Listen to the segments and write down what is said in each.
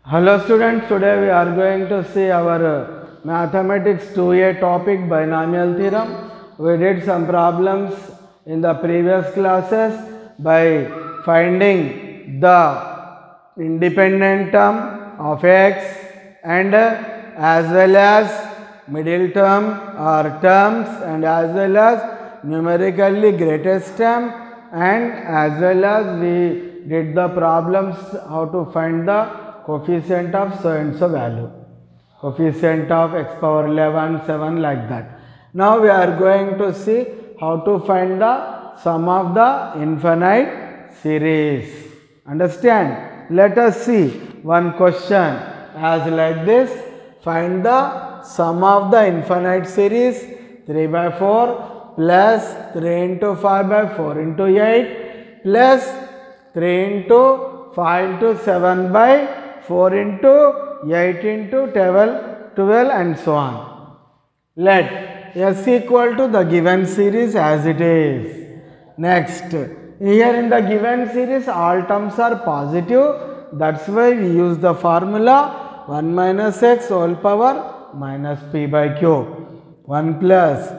Hello students, today we are going to see our mathematics 2A topic binomial theorem. We did some problems in the previous classes by finding the independent term of x and as well as middle term or terms and as well as numerically greatest term, and as well as we did the problems how to find the coefficient of so and so value, coefficient of x power 11, 7 like that. Now we are going to see how to find the sum of the infinite series. Understand? Let us see one question as like this. Find the sum of the infinite series 3 by 4 plus 3 into 5 by 4 into 8 plus 3 into 5 into 7 by 4 into 8 into 12 and so on. Let S equal to the given series as it is. Next, here in the given series all terms are positive. That's why we use the formula 1 minus x whole power minus p by q. 1 plus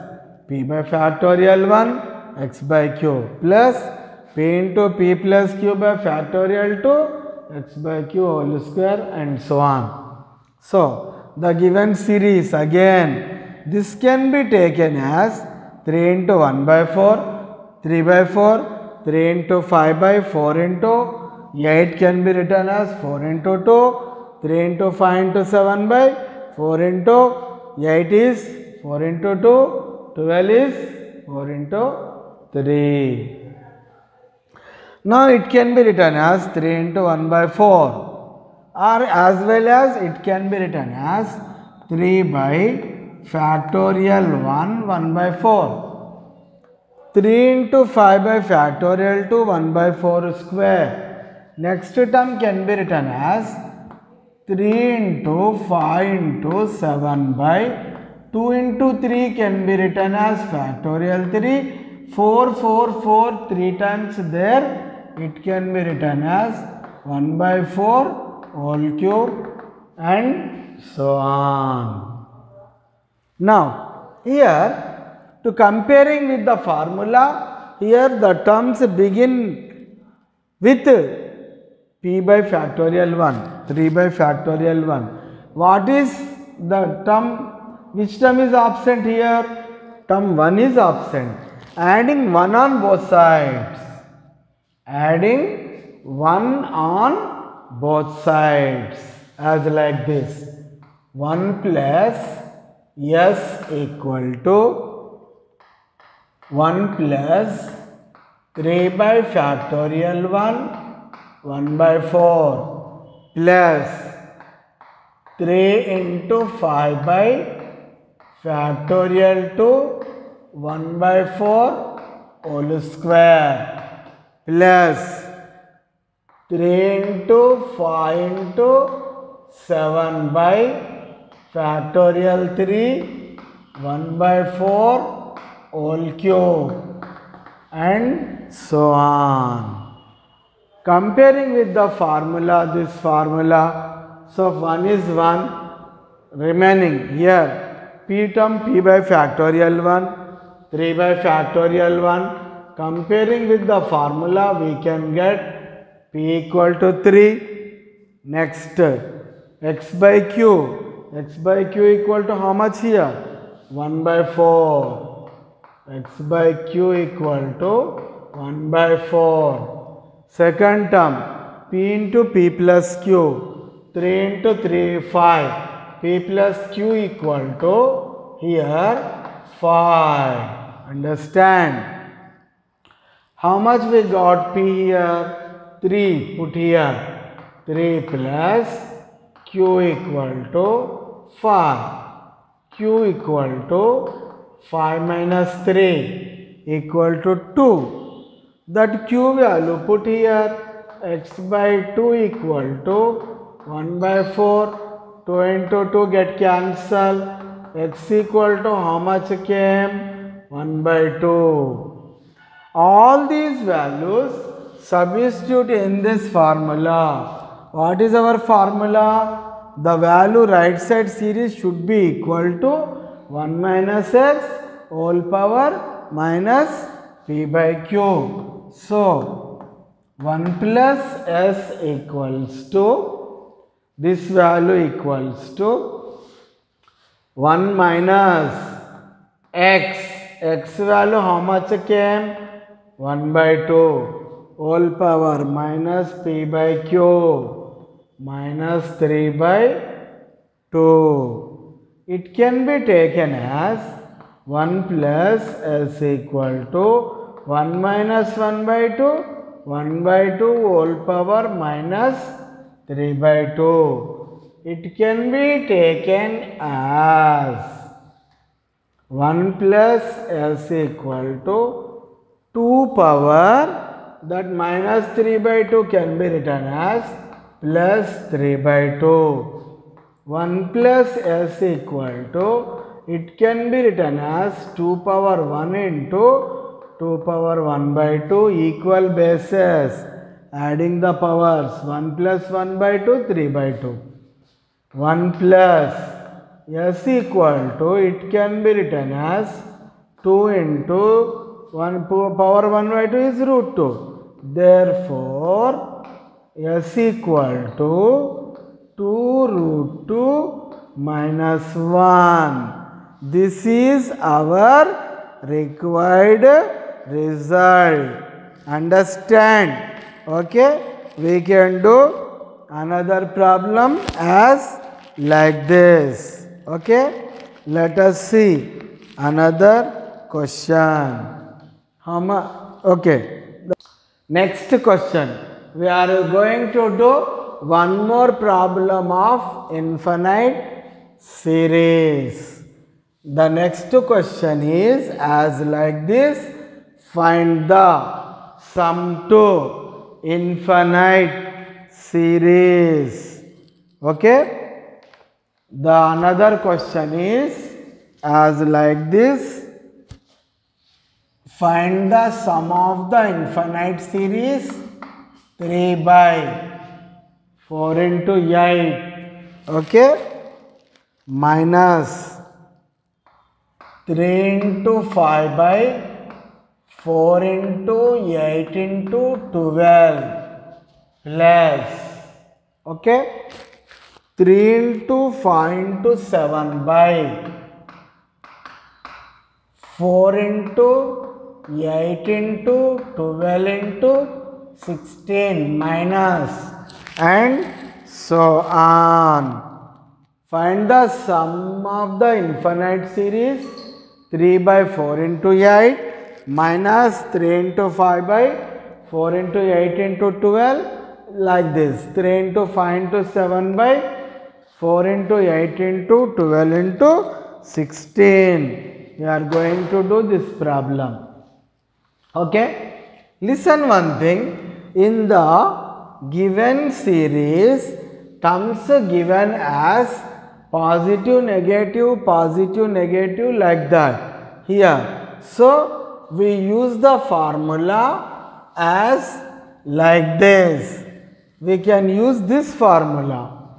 p by factorial 1 x by q plus p into p plus q by factorial 2 x by q whole square and so on. So, the given series again, this can be taken as 3 into 1 by 4, 3 by 4, 3 into 5 by 4 into 8 can be written as 4 into 2, 3 into 5 into 7 by 4 into 8 is 4 into 2, 12 is 4 into 3. Now it can be written as 3 into 1 by 4, or as well as it can be written as 3 by factorial 1 by 4. 3 into 5 by factorial 2 1 by 4 square. Next term can be written as 3 into 5 into 7 by 2 into 3 can be written as factorial 3. 4 3 times there. It can be written as 1 by 4 whole cube and so on. Now, here to comparing with the formula, here the terms begin with p by factorial 1, 3 by factorial 1. What is the term? Which term is absent here? Term 1 is absent. Adding 1 on both sides. Adding 1 on both sides as like this. 1 plus s equal to 1 plus 3 by factorial 1 by 4 plus 3 into 5 by factorial 2 1 by 4 whole square plus 3 into 5 into 7 by factorial 3 1 by 4 whole cube and so on. Comparing with the formula, this formula, so 1 is 1, remaining here p term p by factorial 1, 3 by factorial 1. Comparing with the formula, we can get p equal to 3. Next, x by q equal to how much here? 1 by 4. X by q equal to 1 by 4. Second term, p into p plus q, 3 into 3, 5. P plus q equal to here 5. Understand? How much we got p here? 3 put here. 3 plus q equal to 5. Q equal to 5 minus 3 equal to 2. That q value put here. X by 2 equal to 1 by 4. 2 into 2 get cancelled. X equal to how much came? 1 by 2. All these values substitute in this formula. what is our formula? The value right side series should be equal to 1 minus x whole power minus p by q. So 1 plus s equals to, this value equals to 1 minus x value how much came? 1 by 2 whole power minus p by q minus 3 by 2. It can be taken as 1 plus s equal to 1 minus 1 by 2, 1 by 2 whole power minus 3 by 2. It can be taken as 1 plus s equal to 2 power, that minus 3 by 2 can be written as plus 3 by 2. 1 plus s equal to, it can be written as 2 power 1 into 2 power 1 by 2 equal bases. Adding the powers, 1 plus 1 by 2, 3 by 2. 1 plus s equal to, it can be written as 2 into 1 power 1 by 2 is root 2. Therefore, s equal to 2 root 2 minus 1. This is our required result. Understand? Okay? We can do another problem as like this. Okay? Let us see another question. Okay. Next question. We are going to do one more problem of infinite series. The next question is as like this. Find the sum to infinite series. Okay. The another question is as like this. Find the sum of the infinite series 3 by 4 into 8, okay, minus 3 into 5 by 4 into 8 into 12 plus, okay, 3 into 5 into 7 by 4 into 8 into 12 into 16 minus and so on. Find the sum of the infinite series 3 by 4 into 8 minus 3 into 5 by 4 into 8 into 12 like this. 3 into 5 into 7 by 4 into 8 into 12 into 16. We are going to do this problem. Okay, listen one thing. In the given series, terms given as positive, negative, like that here. So, we use the formula as like this. We can use this formula.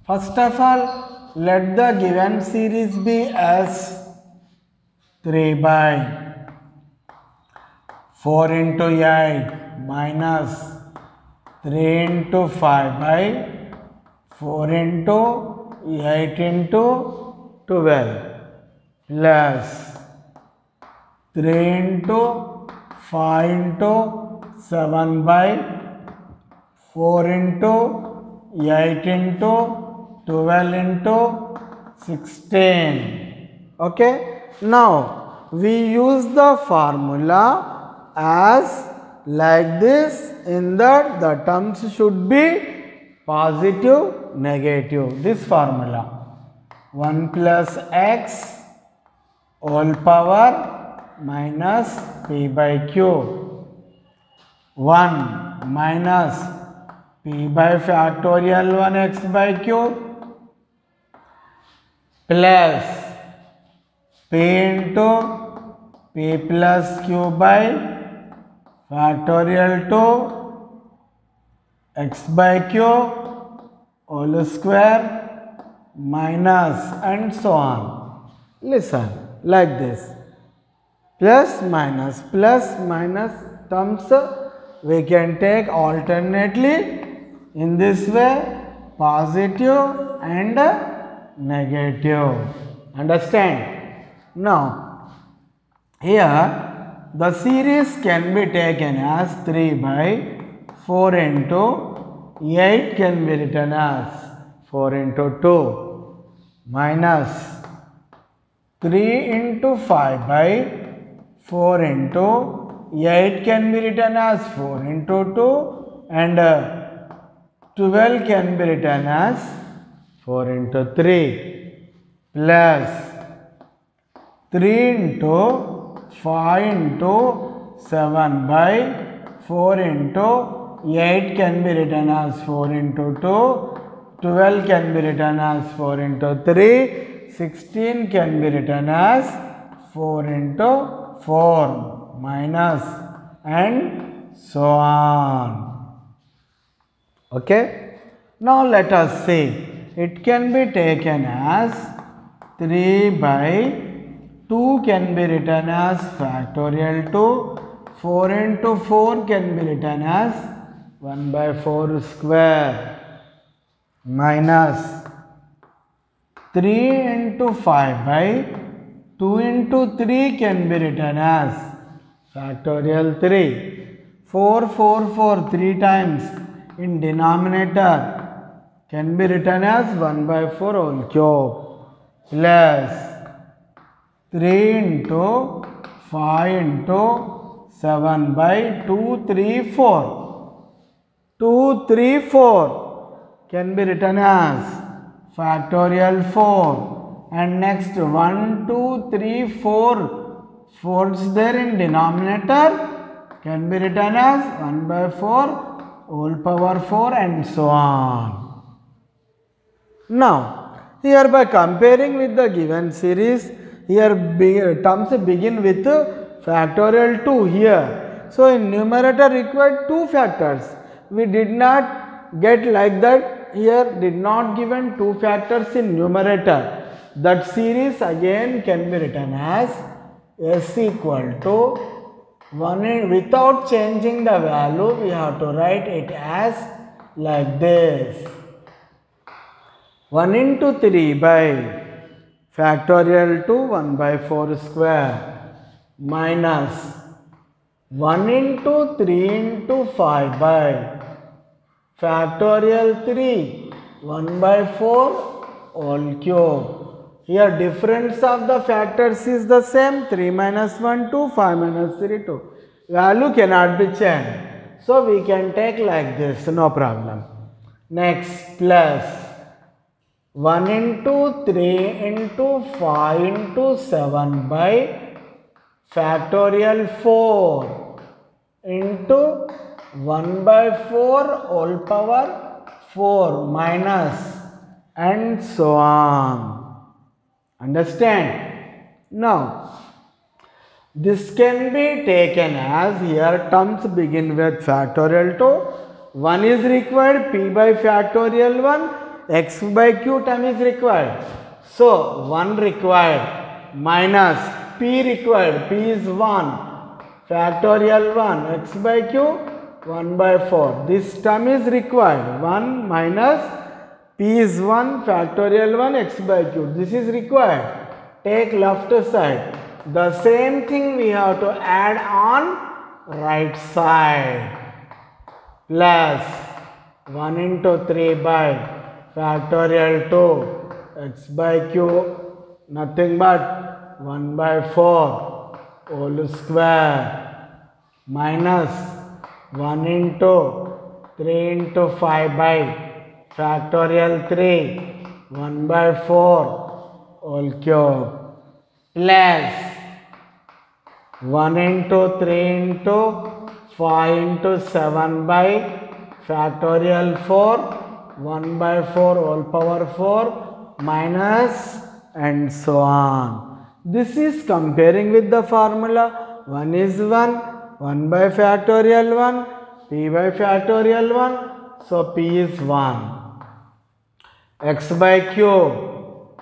First of all, let the given series be as 3 by 4 into 8 minus 3 into 5 by 4 into 8 into 12 plus 3 into 5 into 7 by 4 into 8 into 12 into 16. Okay. Now, we use the formula as like this, in that the terms should be positive, negative. This formula 1 plus x whole power minus p by q, 1 minus p by factorial 1x by q plus p into p plus q by factorial 2 x by q whole square minus and so on. Listen, like this. Plus minus terms we can take alternately in this way, positive and negative. Understand? Now, here the series can be taken as 3 by 4 into 8 can be written as 4 into 2 minus 3 into 5 by 4 into 8 can be written as 4 into 2 and 12 can be written as 4 into 3 plus 3 into 5 into 7 by 4 into 8 can be written as 4 into 2, 12 can be written as 4 into 3, 16 can be written as 4 into 4 minus and so on. Okay. Now let us see. It can be taken as 3 by 2 can be written as factorial 2, 4 into 4 can be written as 1 by 4 square minus 3 into 5 by 2 into 3 can be written as factorial 3, 4 3 times in denominator can be written as 1 by 4 whole cube plus 3 into 5 into 7 by 2, 3, 4. 2, 3, 4 can be written as factorial 4. And next 1, 2, 3, 4. 4 is there in denominator can be written as 1 by 4 whole power 4 and so on. Now, here by comparing with the given series, here terms begin with factorial 2 here. So, in numerator required 2 factors. We did not get like that. Here did not given 2 factors in numerator. That series again can be written as s equal to 1 without changing the value. We have to write it as like this. 1 into 3 by factorial 2 1 by 4 square minus 1 into 3 into 5 by factorial 3 1 by 4 whole cube. Here difference of the factors is the same, 3 minus 1 2, 5 minus 3 2. Value cannot be changed. So we can take like this, no problem. Next plus 1 into 3 into 5 into 7 by factorial 4 into 1 by 4 whole power 4 minus and so on. Understand? Now, this can be taken as here terms begin with factorial 2. 1 is required, p by factorial 1. X by q term is required. So, 1 required minus p required, p is 1, factorial 1, x by q 1 by 4. This term is required, 1 minus p is 1, factorial 1, x by q. This is required. Take left side. The same thing we have to add on right side. Plus 1 into 3 by factorial 2 x by q nothing but 1 by 4 whole square minus 1 into 3 into 5 by factorial 3 1 by 4 whole cube plus 1 into 3 into 5 into 7 by factorial 4 1 by 4 whole power 4 minus and so on. This is comparing with the formula 1 is 1, 1 by factorial 1, p by factorial 1. So, p is 1. x by cube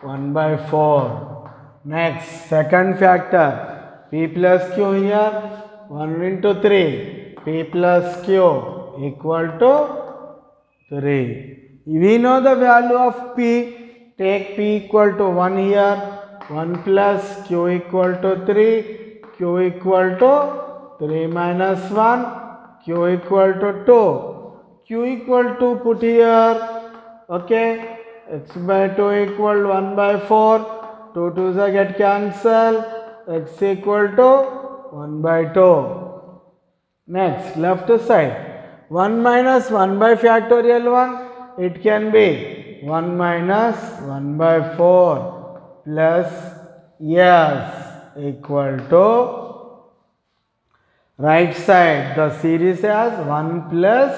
1 by 4. Next, second factor, p plus q here 1 into 3, p plus q equal to 3. We know the value of p. Take p equal to 1 here, 1 plus q equal to 3, q equal to 3 minus 1, q equal to 2, q equal to put here, okay, x by 2 equal 1 by 4, 2 2's are get cancelled, x equal to 1 by 2. Next, left side, 1 minus 1 by factorial 1, it can be 1 minus 1 by 4 plus s equal to, right side, the series has 1 plus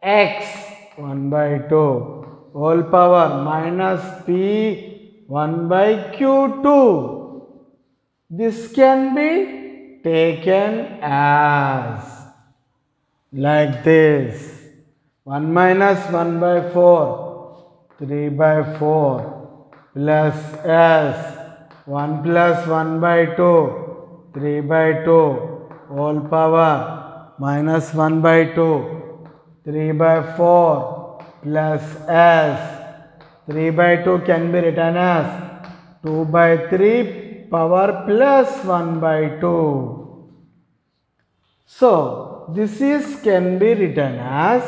x 1 by 2 whole power minus p 1 by q2. This can be taken as like this, 1 minus 1 by 4, 3 by 4 plus s 1 plus 1 by 2, 3 by 2 whole power minus 1 by 2, 3 by 4 plus s, 3 by 2 can be written as 2 by 3 power plus 1 by 2. So, this is can be written as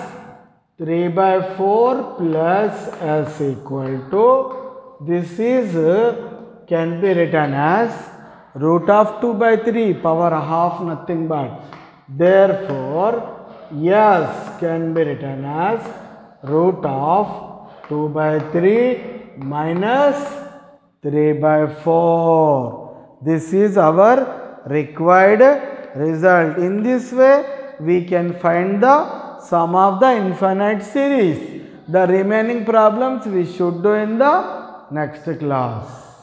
3 by 4 plus s equal to, this is can be written as root of 2 by 3 power half nothing but. Therefore, s can be written as root of 2 by 3 minus 3 by 4. This is our required result. In this way, we can find the sum of the infinite series. The remaining problems we should do in the next class.